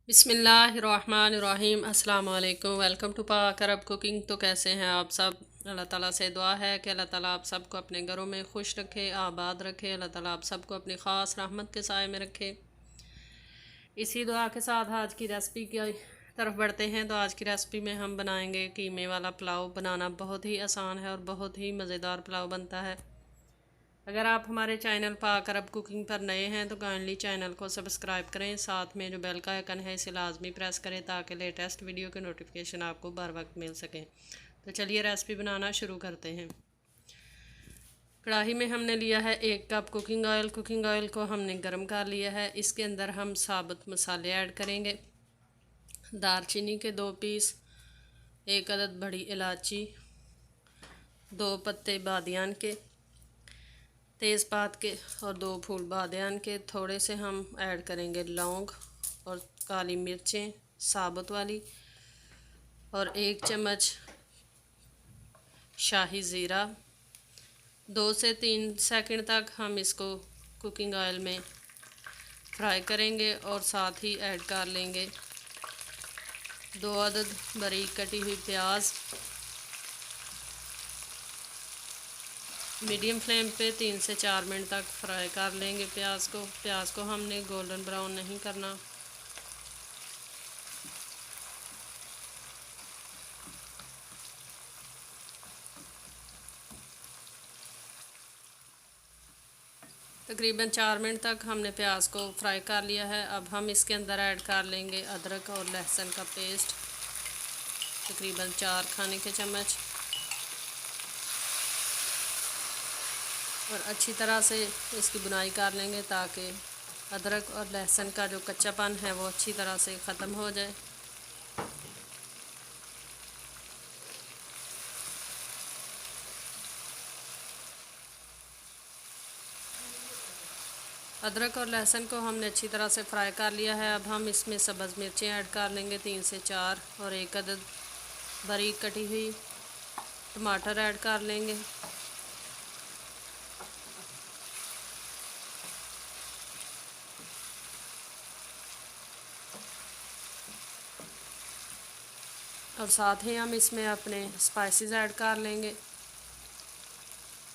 बिस्मिल्लाहिर्रहमानिर्रहीम अस्सलाम वालेकुम। वेलकम टू पाक अरब कुकिंग। तो कैसे हैं आप सब? अल्लाह ताला से दुआ है कि अल्लाह ताला आप सबको अपने घरों में खुश रखे, आबाद रखे। अल्लाह ताला आप सबको अपनी ख़ास रहमत के साए में रखे। इसी दुआ के साथ आज की रेसिपी की तरफ बढ़ते हैं। तो आज की रेसिपी में हम बनाएंगे कीमे वाला पुलाव। बनाना बहुत ही आसान है और बहुत ही मज़ेदार पुलाव बनता है। अगर आप हमारे चैनल पाक अरब कुकिंग पर नए हैं तो काइंडली चैनल को सब्सक्राइब करें। साथ में जो बेल का आइकन है इसे लाजमी प्रेस करें ताकि लेटेस्ट वीडियो के नोटिफिकेशन आपको बर वक्त मिल सकें। तो चलिए रेसिपी बनाना शुरू करते हैं। कढ़ाई में हमने लिया है 1 cup cooking oil. Cooking oil को हमने गर्म कर लिया है। इसके अंदर हम साबुत मसाले ऐड करेंगे। दालचीनी के 2 पीस, 1 अदद बड़ी इलायची, 2 पत्ते बादियान के, तेज़पात के और 2 फूल बादियान के। थोड़े से हम ऐड करेंगे लौंग और काली मिर्चें साबुत वाली, और 1 चम्मच शाही ज़ीरा। 2 से 3 सेकंड तक हम इसको कुकिंग ऑयल में फ्राई करेंगे और साथ ही ऐड कर लेंगे 2 अदद बारीक कटी हुई प्याज। मीडियम फ्लेम पे 3 से 4 मिनट तक फ्राई कर लेंगे प्याज को हमने गोल्डन ब्राउन नहीं करना। तकरीबन 4 मिनट तक हमने प्याज को फ्राई कर लिया है। अब हम इसके अंदर ऐड कर लेंगे अदरक और लहसुन का पेस्ट, तकरीबन 4 खाने के चम्मच, और अच्छी तरह से इसकी बुनाई कर लेंगे ताकि अदरक और लहसुन का जो कच्चापन है वो अच्छी तरह से ख़त्म हो जाए। अदरक और लहसुन को हमने अच्छी तरह से फ्राई कर लिया है। अब हम इसमें सब्ज़ मिर्चें ऐड कर लेंगे 3 से 4, और 1 अदद बारीक कटी हुई टमाटर ऐड कर लेंगे। और साथ ही हम इसमें अपने स्पाइसेस ऐड कर लेंगे।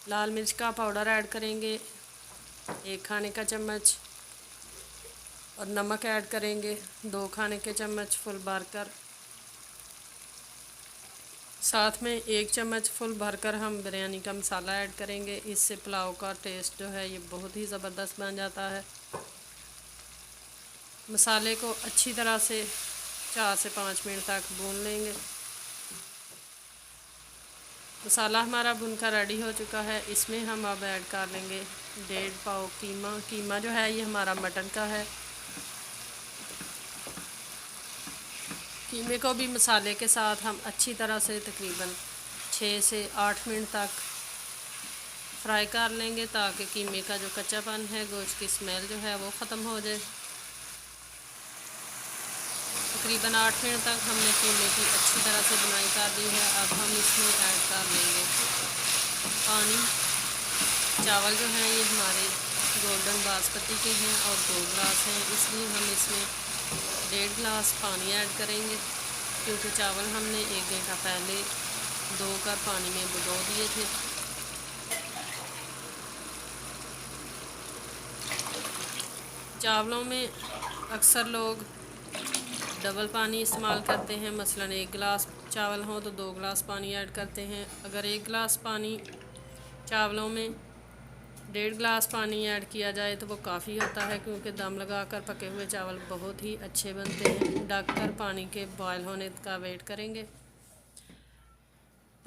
लाल मिर्च का पाउडर ऐड करेंगे 1 खाने का चम्मच, और नमक ऐड करेंगे 2 खाने के चम्मच फुल भरकर। साथ में 1 चम्मच फुल भरकर हम बिरयानी का मसाला ऐड करेंगे। इससे पुलाव का टेस्ट जो है ये बहुत ही ज़बरदस्त बन जाता है। मसाले को अच्छी तरह से 4 से 5 मिनट तक भून लेंगे। मसाला हमारा भुनकर रेडी हो चुका है। इसमें हम अब ऐड कर लेंगे 1.5 पाव कीमा जो है ये हमारा मटन का है। कीमे को भी मसाले के साथ हम अच्छी तरह से तकरीबन 6 से 8 मिनट तक फ्राई कर लेंगे ताकि कीमे का जो कच्चापन है, गोश्त की स्मेल जो है वो ख़त्म हो जाए। तकरीबन 8 मिनट तक हमने कीमे की अच्छी तरह से बुनाई कर दी है। अब हम इसमें ऐड कर लेंगे पानी। चावल जो हैं ये हमारे गोल्डन बासमती के हैं और 2 गिलास हैं, इसलिए हम इसमें 1.5 गिलास पानी ऐड करेंगे, क्योंकि चावल हमने 1 घंटा पहले धोकर पानी में भिगो दिए थे। चावलों में अक्सर लोग डबल पानी इस्तेमाल करते हैं। मसलन 1 गिलास चावल हो तो 2 गिलास पानी ऐड करते हैं। अगर 1 गिलास पानी चावलों में 1.5 गिलास पानी ऐड किया जाए तो वो काफ़ी होता है, क्योंकि दम लगाकर पके हुए चावल बहुत ही अच्छे बनते हैं। ढककर पानी के बॉयल होने का वेट करेंगे।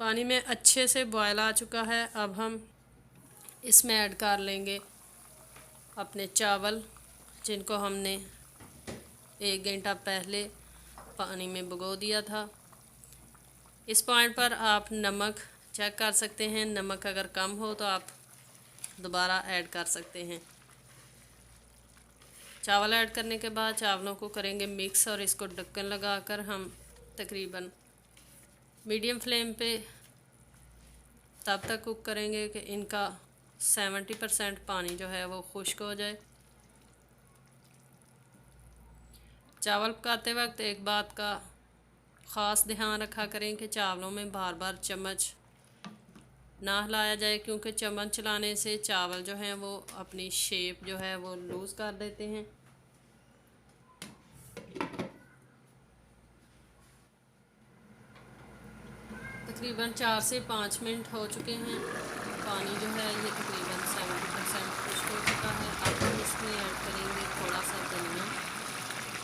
पानी में अच्छे से बॉयल आ चुका है। अब हम इसमें ऐड कर लेंगे अपने चावल, जिनको हमने 1 घंटा पहले पानी में भिगो दिया था। इस पॉइंट पर आप नमक चेक कर सकते हैं। नमक अगर कम हो तो आप दोबारा ऐड कर सकते हैं। चावल ऐड करने के बाद चावलों को करेंगे मिक्स, और इसको ढक्कन लगाकर हम तकरीबन मीडियम फ्लेम पे तब तक कुक करेंगे कि इनका 70% पानी जो है वो खुश्क हो जाए। चावल पकाते वक्त एक बात का ख़ास ध्यान रखा करें कि चावलों में बार बार चम्मच ना हिलाया जाए, क्योंकि चम्मच चलाने से चावल जो हैं वो अपनी शेप जो है वो लूज़ कर देते हैं। तकरीबन 4 से 5 मिनट हो चुके हैं। पानी जो है ये तकरीबन 70% खुश्क हो चुका है। अब हम इसमें ऐड करेंगे थोड़ा सा धनिया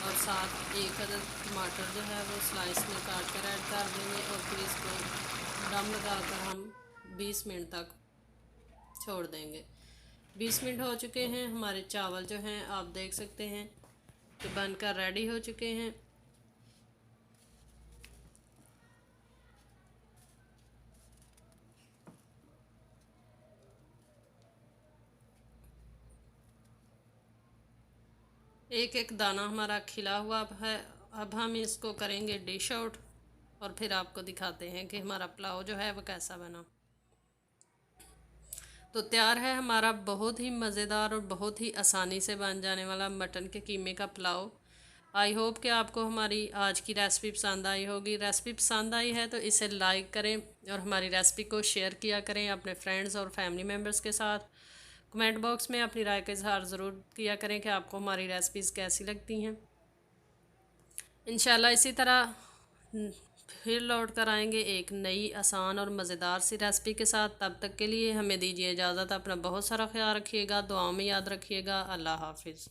और साथ एक अदद टमाटर जो है वो स्लाइस में काट कर ऐड कर देंगे और फिर इसको दम लगाकर हम 20 मिनट तक छोड़ देंगे। 20 मिनट हो चुके हैं। हमारे चावल जो हैं आप देख सकते हैं कि बनकर रेडी हो चुके हैं। एक एक दाना हमारा खिला हुआ है। अब हम इसको करेंगे डिश आउट और फिर आपको दिखाते हैं कि हमारा पुलाव जो है वो कैसा बना। तो तैयार है हमारा बहुत ही मज़ेदार और बहुत ही आसानी से बन जाने वाला मटन के कीमे का पुलाव। आई होप कि आपको हमारी आज की रेसिपी पसंद आई होगी। रेसिपी पसंद आई है तो इसे लाइक करें और हमारी रेसिपी को शेयर किया करें अपने फ्रेंड्स और फैमिली मेम्बर्स के साथ। कमेंट बॉक्स में अपनी राय का इजहार ज़रूर किया करें कि आपको हमारी रेसिपीज़ कैसी लगती हैं। इंशाल्लाह इसी तरह फिर लौट कर आएंगे एक नई आसान और मज़ेदार सी रेसिपी के साथ। तब तक के लिए हमें दीजिए इजाज़त। अपना बहुत सारा ख्याल रखिएगा, दुआओं में याद रखिएगा। अल्लाह हाफिज़।